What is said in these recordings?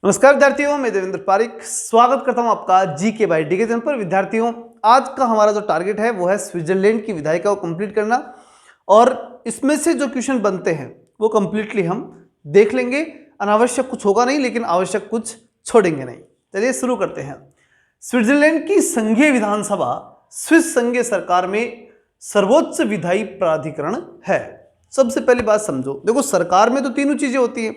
नमस्कार विद्यार्थियों, मैं देवेंद्र पारिक स्वागत करता हूं आपका जीके बाय डीके चैनल पर। विद्यार्थियों, आज का हमारा जो टारगेट है वो है स्विट्जरलैंड की विधायिका को कंप्लीट करना और इसमें से जो क्वेश्चन बनते हैं वो कंप्लीटली हम देख लेंगे। अनावश्यक कुछ होगा नहीं, लेकिन आवश्यक कुछ छोड़ेंगे नहीं। चलिए शुरू करते हैं। स्विट्जरलैंड की संघीय विधानसभा स्विस संघीय सरकार में सर्वोच्च विधायी प्राधिकरण है। सबसे पहली बात समझो, देखो सरकार में तो तीनों चीजें होती हैं।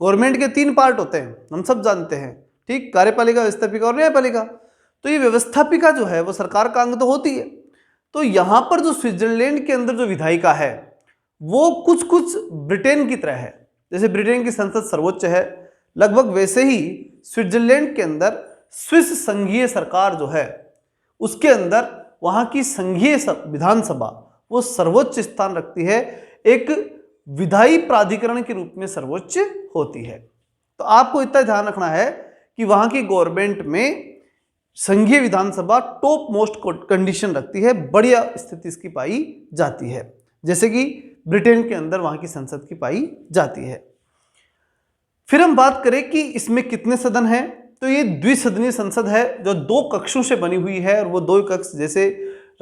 गवर्नमेंट के तीन पार्ट होते हैं, हम सब जानते हैं, ठीक। कार्यपालिका, व्यवस्थापिका और न्यायपालिका। तो ये व्यवस्थापिका जो है वो सरकार का अंग तो होती है। तो यहां पर जो स्विट्जरलैंड के अंदर जो विधायिका है वो कुछ कुछ ब्रिटेन की तरह है। जैसे ब्रिटेन की संसद सर्वोच्च है, लगभग वैसे ही स्विट्जरलैंड के अंदर स्विस संघीय सरकार जो है उसके अंदर वहां की संघीय विधानसभा वो सर्वोच्च स्थान रखती है, एक विधायी प्राधिकरण के रूप में सर्वोच्च होती है। तो आपको इतना ध्यान रखना है कि वहां की गवर्नमेंट में संघीय विधानसभा टॉप मोस्ट कंडीशन रखती है, बढ़िया स्थिति इसकी पाई जाती है, जैसे कि ब्रिटेन के अंदर वहां की संसद की पाई जाती है। फिर हम बात करें कि इसमें कितने सदन हैं, तो ये द्विसदनीय संसद है जो दो कक्षों से बनी हुई है। और वो दो कक्ष जैसे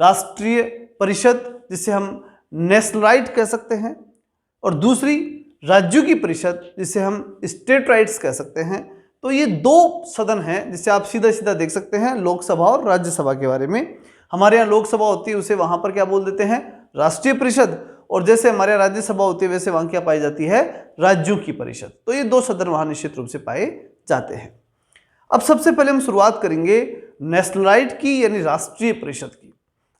राष्ट्रीय परिषद, जिसे हम नेशनलाइट कह सकते हैं, और दूसरी राज्यों की परिषद, जिसे हम स्टेट राइट्स कह सकते हैं। तो ये दो सदन हैं जिसे आप सीधा सीधा देख सकते हैं, लोकसभा और राज्यसभा के बारे में। हमारे यहाँ लोकसभा होती है, उसे वहां पर क्या बोल देते हैं, राष्ट्रीय परिषद। और जैसे हमारे यहाँ राज्यसभा होती है वैसे वहां क्या पाई जाती है, राज्यों की परिषद। तो ये दो सदन वहां निश्चित रूप से पाए जाते हैं। अब सबसे पहले हम शुरुआत करेंगे नेशनलाइट की, यानी राष्ट्रीय परिषद की।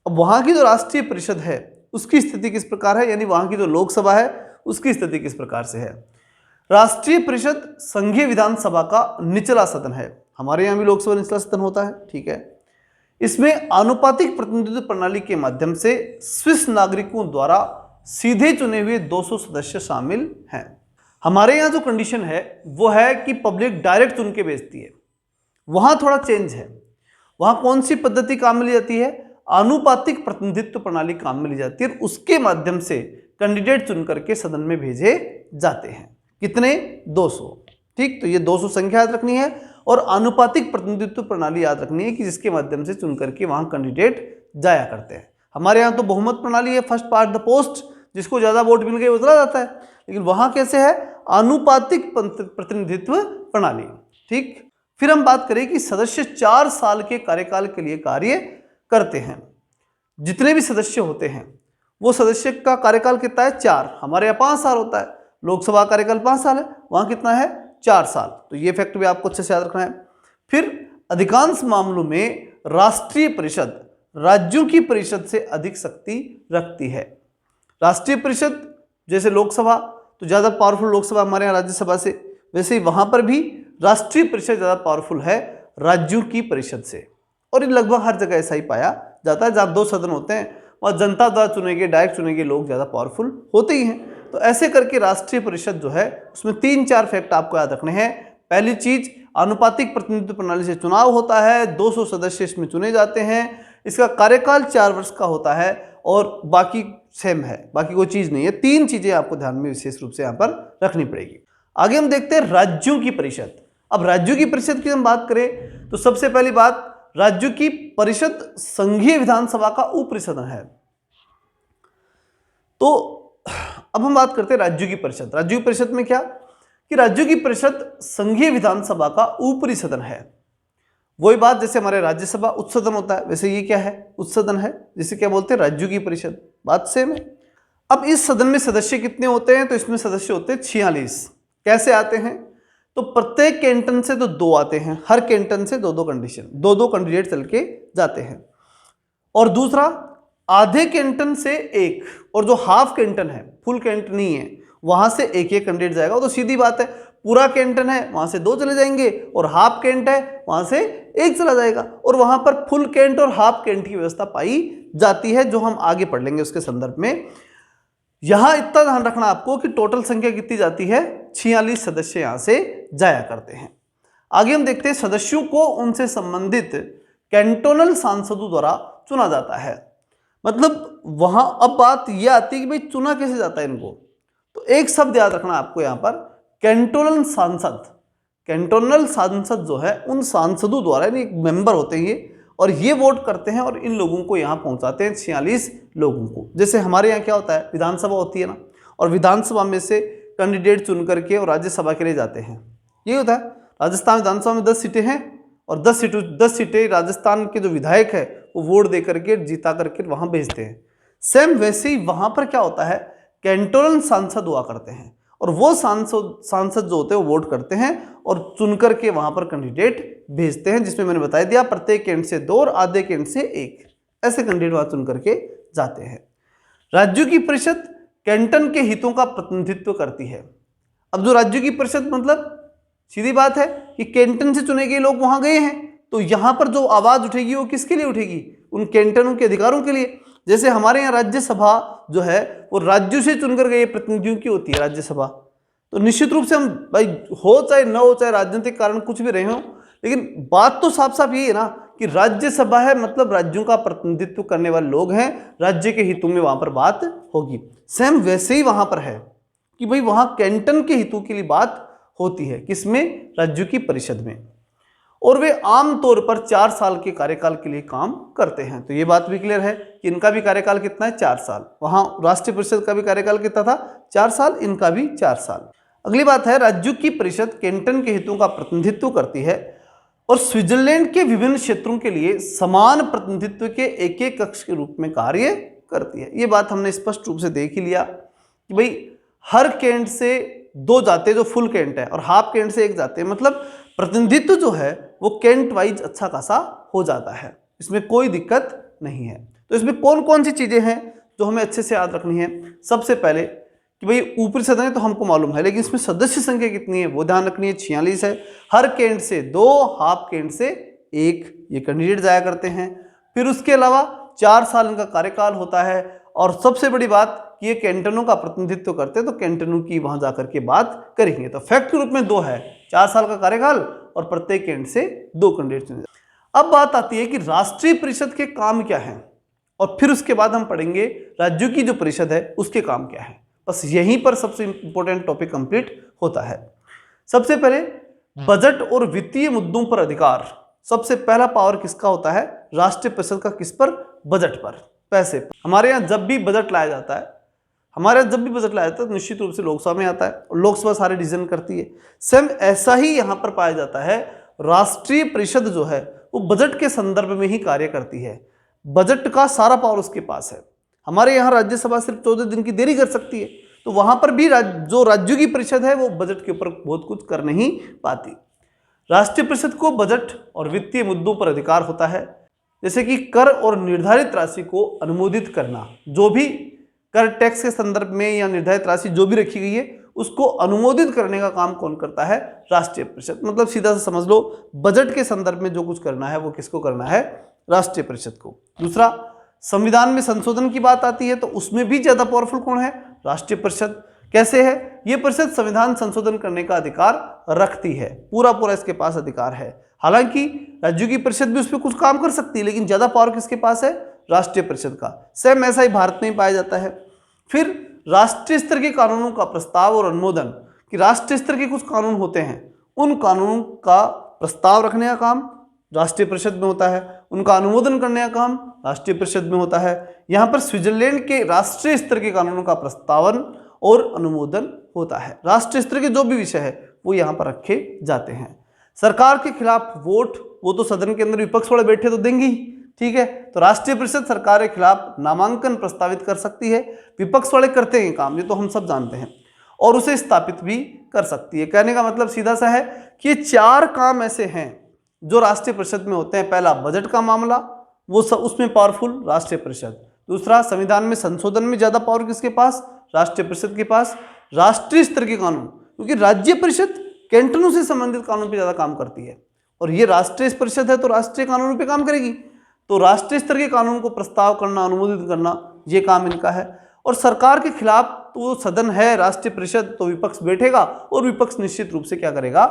अब वहां की जो राष्ट्रीय परिषद है उसकी स्थिति किस प्रकार है, यानी वहां की जो लोकसभा है उसकी स्थिति किस प्रकार से है। राष्ट्रीय परिषद संघीय विधानसभा का निचला सदन है। हमारे यहाँ भी लोकसभा निचला सदन होता है, ठीक है। इसमें आनुपातिक प्रतिनिधित्व प्रणाली के माध्यम से स्विस नागरिकों द्वारा सीधे चुने हुए 200 सदस्य शामिल हैं। हमारे यहाँ जो कंडीशन है वो है कि पब्लिक डायरेक्ट चुन के भेजती है, वहां थोड़ा चेंज है। वहां कौन सी पद्धति काम में ली जाती है, आनुपातिक प्रतिनिधित्व प्रणाली काम में ली जाती है। उसके माध्यम से कैंडिडेट चुन करके सदन में भेजे जाते हैं। कितने, 200, ठीक। तो ये 200 संख्या याद रखनी है और आनुपातिक प्रतिनिधित्व प्रणाली याद रखनी है कि जिसके माध्यम से चुन करके वहां कैंडिडेट जाया करते हैं। हमारे यहाँ तो बहुमत प्रणाली है, फर्स्ट पार्ट द पोस्ट, जिसको ज्यादा वोट मिल गए वो चला जाता है। लेकिन वहां कैसे है, आनुपातिक प्रतिनिधित्व प्रणाली, ठीक। फिर हम बात करें कि सदस्य 4 साल के कार्यकाल के लिए कार्य करते हैं। जितने भी सदस्य होते हैं वो सदस्य का कार्यकाल कितना है, 4। हमारे यहाँ 5 साल होता है, लोकसभा कार्यकाल 5 साल है, वहां कितना है, 4 साल। तो ये फैक्ट भी आपको अच्छे से याद रखना है। फिर अधिकांश मामलों में राष्ट्रीय परिषद राज्यों की परिषद से अधिक शक्ति रखती है। राष्ट्रीय परिषद जैसे लोकसभा तो ज्यादा पावरफुल लोकसभा हमारे यहाँ राज्यसभा से, वैसे ही वहां पर भी राष्ट्रीय परिषद ज्यादा पावरफुल है राज्यों की परिषद से। और ये लगभग हर जगह ऐसा ही पाया जाता है। जहां 2 सदन होते हैं वहां जनता द्वारा चुने गए, डायरेक्ट चुने गए लोग ज्यादा पावरफुल होते ही हैं। तो ऐसे करके राष्ट्रीय परिषद जो है उसमें 3-4 फैक्ट आपको याद रखने हैं। पहली चीज, आनुपातिक प्रतिनिधित्व प्रणाली से चुनाव होता है, 200 सदस्य इसमें चुने जाते हैं, इसका कार्यकाल 4 वर्ष का होता है और बाकी सेम है, बाकी कोई चीज नहीं है। 3 चीजें आपको ध्यान में विशेष रूप से यहाँ पर रखनी पड़ेगी। आगे हम देखते हैं राज्यों की परिषद। अब राज्यों की परिषद की हम बात करें तो सबसे पहली बात, राज्यों की परिषद संघीय विधानसभा का उपरिसदन है। तो अब हम बात करते हैं राज्यों की परिषद। राज्यों की परिषद में क्या कि राज्यों की परिषद संघीय विधानसभा का ऊपरी सदन है। वही बात जैसे हमारे राज्यसभा उच्च सदन होता है, वैसे ये क्या है, उच्च सदन है, जिसे क्या बोलते हैं, राज्यों की परिषद। बात सेम है। अब इस सदन में सदस्य कितने होते हैं, तो इसमें सदस्य होते हैं 46। कैसे आते हैं, तो प्रत्येक कैंटन से तो 2 आते हैं, हर कैंटन से 2-2 कंडीशन, 2-2 कैंडिडेट चल के जाते हैं। और दूसरा, आधे कैंटन से 1, और जो हाफ कैंटन है, फुल कैंटन नहीं है, वहां से 1-1 कैंडिडेट जाएगा। तो सीधी बात है, पूरा कैंटन है वहां से 2 चले जाएंगे, और हाफ कैंट है वहां से 1 चला जाएगा। और वहां पर फुल कैंट और हाफ कैंट की व्यवस्था पाई जाती है, जो हम आगे पढ़ लेंगे उसके संदर्भ में। यहां इतना ध्यान रखना आपको कि टोटल संख्या कितनी जाती है, 46 सदस्य यहां से जाया करते हैं। आगे हम देखते हैं सदस्यों को उनसे संबंधित कैंटोनल सांसदों द्वारा चुना जाता है। मतलब वहां अब बात यह आती है कि भाई चुना कैसे जाता है इनको। तो एक शब्द याद रखना आपको यहां पर, कैंटोनल सांसद। कैंटोनल सांसद जो है उन सांसदों द्वारा, यानी एक मेंबर होते हैं ये, और ये वोट करते हैं और इन लोगों को यहाँ पहुँचाते हैं 46 लोगों को। जैसे हमारे यहाँ क्या होता है, विधानसभा होती है ना, और विधानसभा में से कैंडिडेट चुन करके और राज्यसभा के लिए जाते हैं। ये होता है राजस्थान विधानसभा में 10 सीटें हैं और 10 सीटें राजस्थान के जो विधायक है वो वोट दे करके जीता करके वहाँ भेजते हैं। सेम वैसे ही वहाँ पर क्या होता है, कैंटोनल सांसद हुआ करते हैं और वो सांसद जो होते हैं वो वोट करते हैं और चुन करके वहाँ पर कैंडिडेट भेजते हैं, जिसमें मैंने बता दिया प्रत्येक कैंट से 2 और आधे कैंट से 1 ऐसे कैंडिडेट वहाँ चुन करके जाते हैं। राज्यों की परिषद कैंटन के हितों का प्रतिनिधित्व करती है। अब जो राज्यों की परिषद मतलब सीधी बात है कि कैंटन से चुने गए लोग वहां गए हैं, तो यहां पर जो आवाज उठेगी वो किसके लिए उठेगी, उन कैंटनों के अधिकारों के लिए। जैसे हमारे यहाँ राज्यसभा जो है वो राज्यों से चुनकर गए प्रतिनिधियों की होती है राज्यसभा, तो निश्चित रूप से हम भाई हो चाहे न हो, चाहे राजनीतिक कारण कुछ भी रहे हो, लेकिन बात तो साफ साफ यही है ना कि राज्यसभा है मतलब राज्यों का प्रतिनिधित्व करने वाले लोग हैं, राज्य के हितों में वहां पर बात होगी। सेम वैसे ही वहां पर है कि भाई वहां कैंटन के हितों के लिए बात होती है, किसमें, राज्यों की परिषद में, और वे आमतौर पर 4 साल के कार्यकाल के लिए काम करते हैं। तो ये बात भी क्लियर है कि इनका भी कार्यकाल कितना है, 4 साल। वहां राष्ट्रीय परिषद का भी कार्यकाल कितना था, 4 साल, इनका भी 4 साल। अगली बात है, राज्यों की परिषद कैंटन के हितों का प्रतिनिधित्व करती है और स्विट्जरलैंड के विभिन्न क्षेत्रों के लिए समान प्रतिनिधित्व के एक कक्ष के रूप में कार्य करती है। ये बात हमने स्पष्ट रूप से देख ही लिया कि भाई हर कैंट से 2 जाते जो फुल कैंट है और हाफ कैंट से 1 जाते हैं, मतलब प्रतिनिधित्व जो है वो कैंट वाइज अच्छा खासा हो जाता है, इसमें कोई दिक्कत नहीं है। तो इसमें कौन कौन सी चीजें हैं जो हमें अच्छे से याद रखनी है। सबसे पहले कि भाई ऊपरी सदन है तो हमको मालूम है, लेकिन इसमें सदस्य संख्या कितनी है वो ध्यान रखनी है, 46 है। हर कैंट से 2, हाफ कैंट से 1 ये कैंडिडेट जाया करते हैं। फिर उसके अलावा 4 साल इनका कार्यकाल होता है और सबसे बड़ी बात कि ये कैंटनों का प्रतिनिधित्व करते हैं, तो कैंटनों की वहां जाकर के बात करेंगे। तो फैक्ट के रूप में 2 है, 4 साल का कार्यकाल और प्रत्येक कैंट से 2 कैंडिडेट चुने। अब बात आती है कि राष्ट्रीय परिषद के काम क्या हैं और फिर उसके बाद हम पढ़ेंगे राज्यों की जो परिषद है उसके काम क्या है। बस यहीं पर सबसे इंपॉर्टेंट टॉपिक कंप्लीट होता है। सबसे पहले बजट और वित्तीय मुद्दों पर अधिकार। सबसे पहला पावर किसका होता है, राष्ट्रीय परिषद का। किस पर, बजट पर, पैसे पर। हमारे यहाँ जब भी बजट लाया जाता है, तो निश्चित रूप से लोकसभा में आता है और लोकसभा सारे डिसीजन करती है। सेम ऐसा ही यहाँ पर पाया जाता है, राष्ट्रीय परिषद जो है वो बजट के संदर्भ में ही कार्य करती है, बजट का सारा पावर उसके पास है। हमारे यहाँ राज्यसभा सिर्फ 14 दिन की देरी कर सकती है, तो वहां पर भी जो राज्यों की परिषद है वो बजट के ऊपर बहुत कुछ कर नहीं पाती। राष्ट्रीय परिषद को बजट और वित्तीय मुद्दों पर अधिकार होता है, जैसे कि कर और निर्धारित राशि को अनुमोदित करना। जो भी कर टैक्स के संदर्भ में या निर्धारित राशि जो भी रखी गई है उसको अनुमोदित करने का काम कौन करता है, राष्ट्रीय परिषद। मतलब सीधा सा समझ लो, बजट के संदर्भ में जो कुछ करना है वो किसको करना है, राष्ट्रीय परिषद को। दूसरा, संविधान में संशोधन की बात आती है तो उसमें भी ज्यादा पावरफुल कौन है, राष्ट्रीय परिषद। कैसे है, ये परिषद संविधान संशोधन करने का अधिकार रखती है, पूरा इसके पास अधिकार है। हालांकि राज्यों की परिषद भी उस पर कुछ काम कर सकती है, लेकिन ज्यादा पावर किसके पास है, राष्ट्रीय परिषद का। सेम ऐसा ही भारत में ही पाया जाता है। फिर राष्ट्रीय स्तर के कानूनों का प्रस्ताव और अनुमोदन, कि राष्ट्रीय स्तर के कुछ कानून होते हैं, उन कानूनों का प्रस्ताव रखने का काम राष्ट्रीय परिषद में होता है, उनका अनुमोदन करने का काम राष्ट्रीय परिषद में होता है। यहाँ पर स्विट्जरलैंड के राष्ट्रीय स्तर के कानूनों का प्रस्तावन और अनुमोदन होता है। राष्ट्रीय स्तर के जो भी विषय है वो यहाँ पर रखे जाते हैं। सरकार के खिलाफ वोट, वो तो सदन के अंदर विपक्ष वाले बैठे तो देंगे ही, ठीक है। तो राष्ट्रीय परिषद सरकार के खिलाफ नामांकन प्रस्तावित कर सकती है, विपक्ष वाले करते हैं काम, ये तो हम सब जानते हैं, और उसे स्थापित भी कर सकती है। कहने का मतलब सीधा सा है कि ये 4 काम ऐसे हैं जो राष्ट्रीय परिषद में होते हैं। पहला, बजट का मामला, वो उसमें पावरफुल राष्ट्रीय परिषद। दूसरा, संविधान में संशोधन में ज्यादा पावर किसके पास, राष्ट्रीय परिषद के पास। राष्ट्रीय स्तर के कानून, क्योंकि राज्य परिषद कैंटनों से संबंधित कानून पे ज्यादा काम करती है और ये राष्ट्रीय परिषद है तो राष्ट्रीय कानूनों पे काम करेगी, तो राष्ट्रीय स्तर के कानून को प्रस्ताव करना, अनुमोदित करना, ये काम इनका है। और सरकार के खिलाफ तो वो सदन है राष्ट्रीय परिषद, तो विपक्ष बैठेगा और विपक्ष निश्चित रूप से क्या करेगा,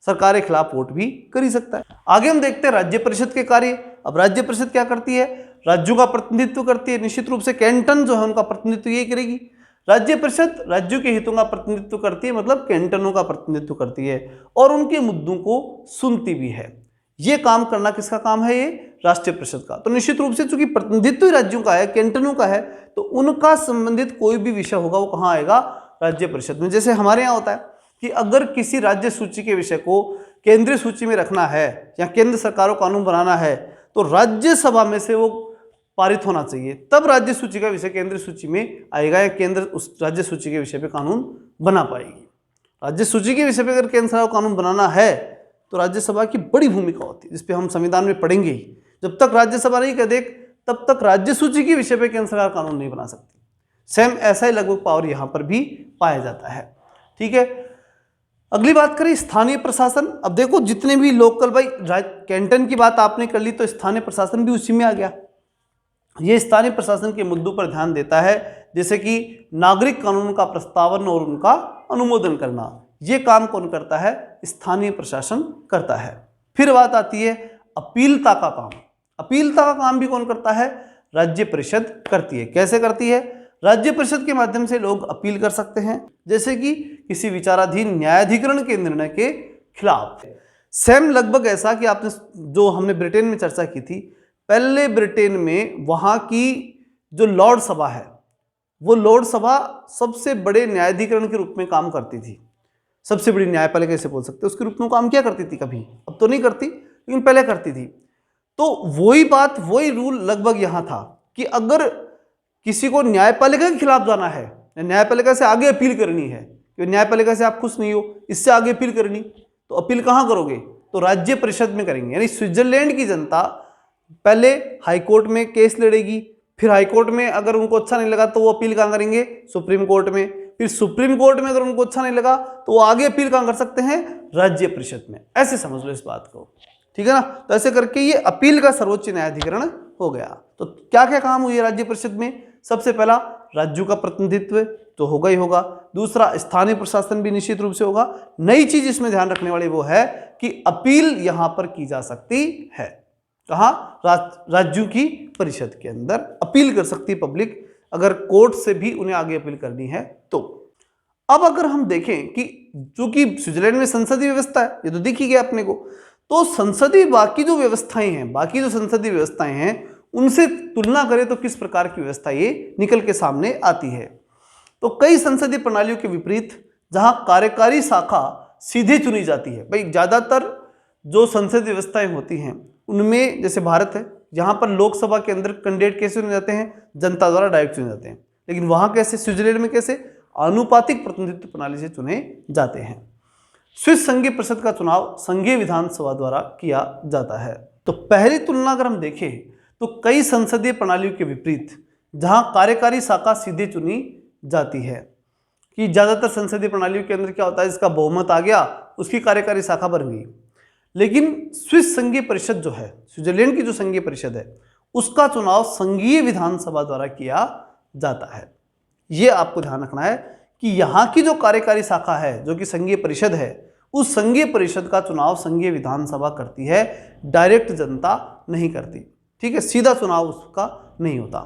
सरकार के खिलाफ वोट भी कर ही सकता है। आगे हम देखते हैं राज्य परिषद के कार्य। अब राज्य परिषद क्या करती है, राज्यों का प्रतिनिधित्व करती है। निश्चित रूप से कैंटन जो है उनका प्रतिनिधित्व ये करेगी। राज्य परिषद राज्यों के हितों का प्रतिनिधित्व करती है, मतलब कैंटनों का प्रतिनिधित्व करती है और उनके मुद्दों को सुनती भी है। ये काम करना किसका काम है? ये राष्ट्रीय परिषद का। तो निश्चित रूप से चूंकि प्रतिनिधित्व राज्यों का है, कैंटनों का है, तो उनका संबंधित कोई भी विषय होगा वो कहाँ आएगा? राज्य परिषद में। जैसे हमारे यहाँ होता है कि अगर किसी राज्य सूची के विषय को केंद्रीय सूची में रखना है या केंद्र सरकार को कानून बनाना है तो राज्यसभा में से वो पारित होना चाहिए, तब राज्य सूची का विषय केंद्रीय सूची में आएगा या केंद्र उस राज्य सूची के विषय पे कानून बना पाएगी। राज्य सूची के विषय पे अगर केंद्र सरकार को कानून बनाना है तो राज्यसभा की बड़ी भूमिका होती है, जिस पे हम संविधान में पढ़ेंगे ही। जब तक राज्यसभा नहीं कह दे तब तक राज्य सूची के विषय पे केंद्र सरकार कानून नहीं बना सकती। सेम ऐसा ही लगभग पावर यहाँ पर भी पाया जाता है। ठीक है, अगली बात करें स्थानीय प्रशासन। अब देखो जितने भी लोकल, भाई कैंटन की बात आपने कर ली तो स्थानीय प्रशासन भी उसी में आ गया। ये स्थानीय प्रशासन के मुद्दों पर ध्यान देता है, जैसे कि नागरिक कानून का प्रस्तावन और उनका अनुमोदन करना। ये काम कौन करता है? स्थानीय प्रशासन करता है। फिर बात आती है अपीलता का काम। अपीलता का काम भी कौन करता है? राज्य परिषद करती है। कैसे करती है? राज्य परिषद के माध्यम से लोग अपील कर सकते हैं, जैसे कि किसी विचाराधीन न्यायाधिकरण के निर्णय के खिलाफ। सेम लगभग ऐसा कि आपने जो हमने ब्रिटेन में चर्चा की थी, पहले ब्रिटेन में वहाँ की जो लॉर्ड सभा है, वो लॉर्ड सभा सबसे बड़े न्यायाधिकरण के रूप में काम करती थी। सबसे बड़ी न्यायपालिका कैसे बोल सकते हैं, उसके रूप में काम क्या करती थी कभी, अब तो नहीं करती लेकिन पहले करती थी। तो वही बात, वही रूल लगभग यहाँ था कि अगर किसी को न्यायपालिका के खिलाफ जाना है, न्यायपालिका से आगे अपील करनी है, कि न्यायपालिका से आप खुश नहीं हो, इससे आगे अपील करनी, तो अपील कहाँ करोगे? तो राज्य परिषद में करेंगे। यानी स्विट्जरलैंड की जनता पहले हाईकोर्ट में केस लड़ेगी, फिर हाईकोर्ट में अगर उनको अच्छा नहीं लगा तो वो अपील कहाँ करेंगे? सुप्रीम कोर्ट में। फिर सुप्रीम कोर्ट में अगर उनको अच्छा नहीं लगा तो वो आगे अपील कहाँ कर सकते हैं? राज्य परिषद में। ऐसे समझ लो इस बात को, ठीक है ना। तो ऐसे करके ये अपील का सर्वोच्च न्यायाधिकरण हो गया। तो क्या क्या काम हुए राज्य परिषद में? सबसे पहला राज्यों का प्रतिनिधित्व तो होगा ही होगा, दूसरा स्थानीय प्रशासन भी निश्चित रूप से होगा। नई चीज इसमें ध्यान रखने वाली वो है कि अपील यहां पर की जा सकती है। कहां? राज्यों की परिषद के अंदर अपील कर सकती पब्लिक, अगर कोर्ट से भी उन्हें आगे अपील करनी है तो। अब अगर हम देखें कि चूंकि स्विट्जरलैंड में संसदीय व्यवस्था है, ये तो दिख ही गया अपने को, तो संसदीय बाकी जो व्यवस्थाएं हैं, बाकी जो संसदीय व्यवस्थाएं हैं उनसे तुलना करें तो किस प्रकार की व्यवस्था ये निकल के सामने आती है। तो कई संसदीय प्रणालियों के विपरीत जहां कार्यकारी शाखा सीधे चुनी जाती है, भाई ज्यादातर जो संसदीय व्यवस्थाएं होती हैं उनमें, जैसे भारत है, यहाँ पर लोकसभा के अंदर कैंडिडेट कैसे चुने जाते हैं? जनता द्वारा डायरेक्ट चुने जाते हैं। लेकिन वहां कैसे? स्विट्जरलैंड में कैसे? आनुपातिक प्रतिनिधित्व प्रणाली से चुने जाते हैं। स्विस संघीय परिषद का चुनाव संघीय विधानसभा द्वारा किया जाता है। तो पहली तुलना अगर हम देखें तो कई संसदीय प्रणालियों के विपरीत जहां कार्यकारी शाखा सीधे चुनी जाती है, कि ज्यादातर संसदीय प्रणालियों के अंदर क्या होता है, जिसका बहुमत आ गया उसकी कार्यकारी शाखा बन गई। लेकिन स्विस संघीय परिषद जो है, स्विट्जरलैंड की जो संघीय परिषद है, उसका चुनाव संघीय विधानसभा द्वारा किया जाता है। यह आपको ध्यान रखना है कि यहाँ की जो कार्यकारी शाखा है, जो कि संघीय परिषद है, उस संघीय परिषद का चुनाव संघीय विधानसभा करती है, डायरेक्ट जनता नहीं करती। ठीक है, सीधा चुनाव उसका नहीं होता।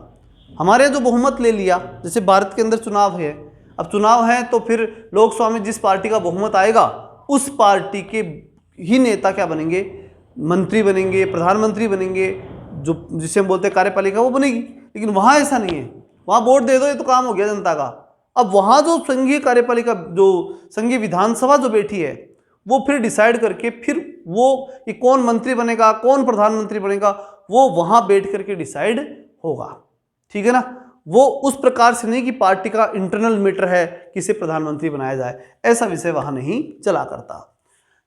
हमारे जो बहुमत ले लिया, जैसे भारत के अंदर चुनाव है, अब चुनाव है तो फिर लोकसभा में जिस पार्टी का बहुमत आएगा उस पार्टी के ही नेता क्या बनेंगे? मंत्री बनेंगे, प्रधानमंत्री बनेंगे, जो जिसे हम बोलते हैं कार्यपालिका, वो बनेगी। लेकिन वहाँ ऐसा नहीं है, वहाँ वोट दे दो, ये तो काम हो गया जनता का। अब वहाँ जो संघीय कार्यपालिका, जो संघीय विधानसभा जो बैठी है, वो फिर डिसाइड करके फिर वो कि कौन मंत्री बनेगा, कौन प्रधानमंत्री बनेगा, वो वहाँ बैठ करके डिसाइड होगा। ठीक है ना। वो उस प्रकार से नहीं कि पार्टी का इंटरनल मैटर है किसे प्रधानमंत्री बनाया जाए, ऐसा विषय वहाँ नहीं चला करता।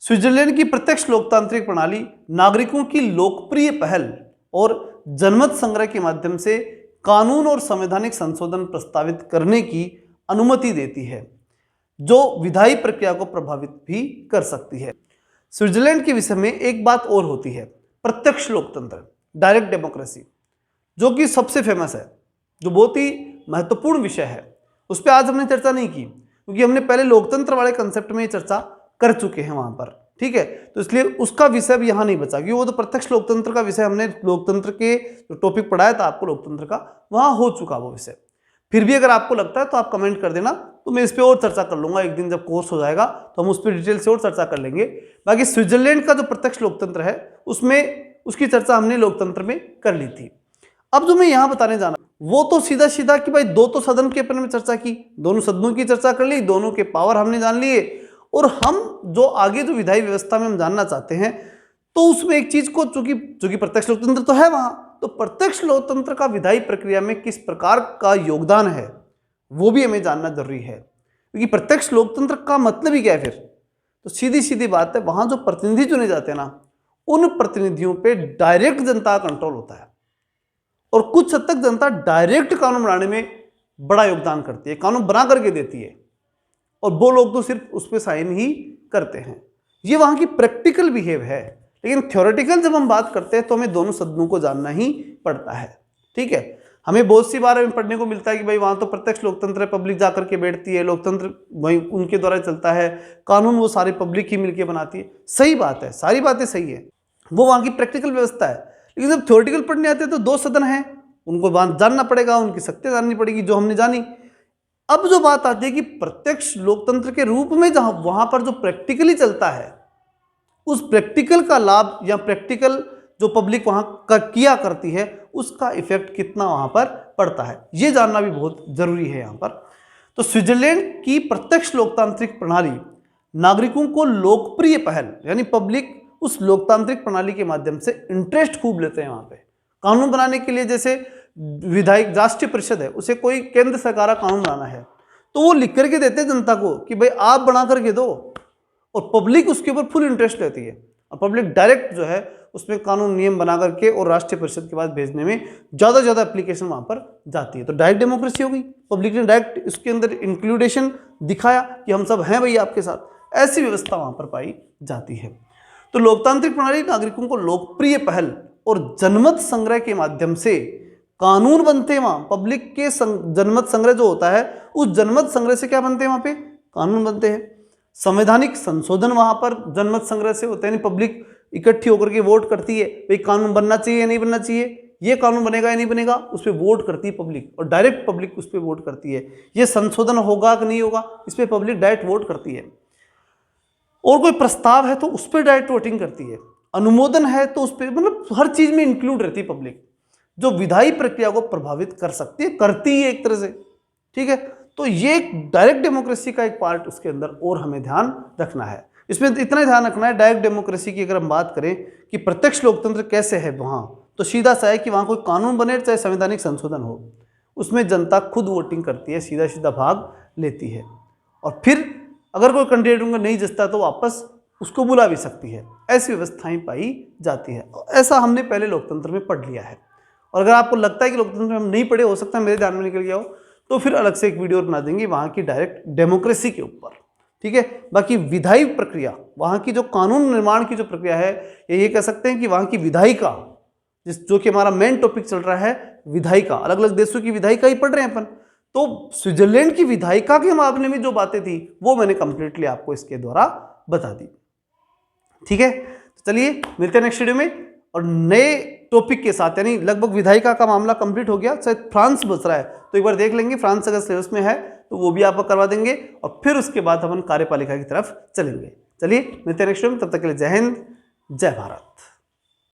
स्विट्जरलैंड की प्रत्यक्ष लोकतांत्रिक प्रणाली नागरिकों की लोकप्रिय पहल और जनमत संग्रह के माध्यम से कानून और संवैधानिक संशोधन प्रस्तावित करने की अनुमति देती है, जो विधायी प्रक्रिया को प्रभावित भी कर सकती है। स्विट्जरलैंड के विषय में एक बात और होती है, प्रत्यक्ष लोकतंत्र, डायरेक्ट डेमोक्रेसी, जो कि सबसे फेमस है, जो बहुत ही महत्वपूर्ण विषय है। उस पर आज हमने चर्चा नहीं की क्योंकि हमने पहले लोकतंत्र वाले कंसेप्ट में चर्चा कर चुके हैं वहां पर। ठीक है, तो इसलिए उसका विषय भी यहाँ नहीं बचा, क्योंकि वो तो प्रत्यक्ष लोकतंत्र का विषय हमने लोकतंत्र के जो टॉपिक पढ़ाया था आपको लोकतंत्र का, वहाँ हो चुका वो विषय। फिर भी अगर आपको लगता है तो आप कमेंट कर देना, तो मैं इस पर और चर्चा कर लूंगा। एक दिन जब कोर्स हो जाएगा तो हम उस पर डिटेल से और चर्चा कर लेंगे। बाकी स्विट्जरलैंड का जो प्रत्यक्ष लोकतंत्र है उसमें उसकी चर्चा हमने लोकतंत्र में कर ली थी। अब जो मैं यहां बताने जाना वो तो सीधा सीधा कि भाई दो तो सदन के अपन में चर्चा की, दोनों सदनों की चर्चा कर ली, दोनों के पावर हमने जान लिए, और हम जो आगे जो विधायी व्यवस्था में हम जानना चाहते हैं तो उसमें एक चीज को, चूंकि प्रत्यक्ष लोकतंत्र तो है वहां, तो प्रत्यक्ष लोकतंत्र का विधायी प्रक्रिया में किस प्रकार का योगदान है वो भी हमें जानना जरूरी है। क्योंकि प्रत्यक्ष लोकतंत्र का मतलब ही क्या है फिर, तो सीधी सीधी बात है, वहां जो प्रतिनिधि चुने जाते हैं ना, उन प्रतिनिधियों पे डायरेक्ट जनता का कंट्रोल होता है, और कुछ हद तक जनता डायरेक्ट कानून बनाने में बड़ा योगदान करती है, कानून बना करके देती है, और वो लोग तो सिर्फ उस पर साइन ही करते हैं। ये वहां की प्रैक्टिकल बिहेव है। लेकिन थ्योरेटिकल जब हम बात करते हैं तो हमें दोनों सदनों को जानना ही पड़ता है। ठीक है, हमें बहुत सी बार हमें पढ़ने को मिलता है कि भाई वहां तो प्रत्यक्ष लोकतंत्र है, पब्लिक जाकर के बैठती है, लोकतंत्र वही उनके द्वारा चलता है, कानून वो सारी पब्लिक ही मिलकर बनाती है। सही बात है, सारी बातें सही है, वो वहां की प्रैक्टिकल व्यवस्था है। लेकिन जब थ्योरेटिकल पढ़ने आते हैं तो दो सदन है, उनको जानना पड़ेगा, उनकी सत्ता जाननी पड़ेगी जो हमने जानी। अब जो बात आती है कि प्रत्यक्ष लोकतंत्र के रूप में जहां वहां पर जो प्रैक्टिकली चलता है, उस प्रैक्टिकल का लाभ या प्रैक्टिकल जो पब्लिक वहां किया करती है उसका इफेक्ट कितना वहां पर पड़ता है, ये जानना भी बहुत जरूरी है यहां पर। तो स्विट्जरलैंड की प्रत्यक्ष लोकतांत्रिक प्रणाली नागरिकों को लोकप्रिय पहल, यानी पब्लिक उस लोकतांत्रिक प्रणाली के माध्यम से इंटरेस्ट खूब लेते हैं वहां पे कानून बनाने के लिए। जैसे विधायक राष्ट्रीय परिषद है, उसे कोई केंद्र सरकार का कानून बनाना है तो वो लिख करके देते हैं जनता को कि भाई आप बना करके दो, और पब्लिक उसके ऊपर फुल इंटरेस्ट लेती है, और पब्लिक डायरेक्ट जो है उसमें कानून नियम बना करके और राष्ट्रीय परिषद के पास भेजने में ज़्यादा से ज़्यादा एप्लीकेशन वहाँ पर जाती है। तो डायरेक्ट डेमोक्रेसी हो गई, पब्लिक ने डायरेक्ट इसके अंदर इंक्लूडेशन दिखाया कि हम सब हैं भाई आपके साथ, ऐसी व्यवस्था वहाँ पर पाई जाती है। तो लोकतांत्रिक प्रणाली नागरिकों को लोकप्रिय पहल और जनमत संग्रह के माध्यम से कानून बनते हैं। वहाँ पब्लिक के जनमत संग्रह जो होता है, उस जनमत संग्रह से क्या बनते हैं, वहाँ पे कानून बनते हैं। संवैधानिक संशोधन वहां पर जनमत संग्रह से होते हैं, पब्लिक इकट्ठी होकर के वोट करती है, भाई कानून बनना चाहिए या नहीं बनना चाहिए, ये कानून बनेगा या नहीं बनेगा, उस पर वोट करती है पब्लिक, और डायरेक्ट पब्लिक उस पर वोट करती है। ये संशोधन होगा कि नहीं होगा, इस पर पब्लिक डायरेक्ट वोट करती है। और कोई प्रस्ताव है तो उस पर डायरेक्ट वोटिंग करती है, अनुमोदन है तो उस पर, मतलब हर चीज में इंक्लूड रहती है पब्लिक, जो विधायी प्रक्रिया को प्रभावित कर सकती है, करती है एक तरह से। ठीक है, तो ये डायरेक्ट डेमोक्रेसी का एक पार्ट उसके अंदर और हमें ध्यान रखना है। इसमें इतना ध्यान रखना है, डायरेक्ट डेमोक्रेसी की अगर हम बात करें कि प्रत्यक्ष लोकतंत्र कैसे है वहाँ, तो सीधा सा है कि वहाँ कोई कानून बने चाहे संवैधानिक संशोधन हो, उसमें जनता खुद वोटिंग करती है, सीधा सीधा भाग लेती है, और फिर अगर कोई कैंडिडेट उनको नहीं जचता तो वापस उसको बुला भी सकती है। ऐसी व्यवस्थाएं पाई जाती है। ऐसा हमने पहले लोकतंत्र में पढ़ लिया है, और अगर आपको लगता है कि लोकतंत्र में हम नहीं पढ़े, हो सकता है मेरे ध्यान में निकल गया हो, तो फिर अलग से एक वीडियो बना देंगे वहाँ की डायरेक्ट डेमोक्रेसी के ऊपर। ठीक है, बाकी विधायी प्रक्रिया, वहाँ की जो कानून निर्माण की जो प्रक्रिया है, ये कह सकते हैं कि वहाँ की विधायिका, जो कि हमारा मेन टॉपिक चल रहा है विधायिका, अलग अलग देशों की विधायिका ही पढ़ रहे हैं अपन, तो स्विट्जरलैंड की विधायिका के मामले में जो बातें थी वो मैंने कंप्लीटली आपको इसके द्वारा बता दी। ठीक है, तो चलिए मिलते हैं नेक्स्ट वीडियो में और नए टॉपिक के साथ, यानी लगभग विधायिका का मामला कंप्लीट हो गया, शायद फ्रांस बच रहा है तो एक बार देख लेंगे, फ्रांस अगर सिलेबस में है तो वो भी आपको करवा देंगे, और फिर उसके बाद हम कार्यपालिका की तरफ चलेंगे। चलिए मिलते हैं नेक्स्ट वीडियो में, तब तक के लिए जय हिंद, जय भारत।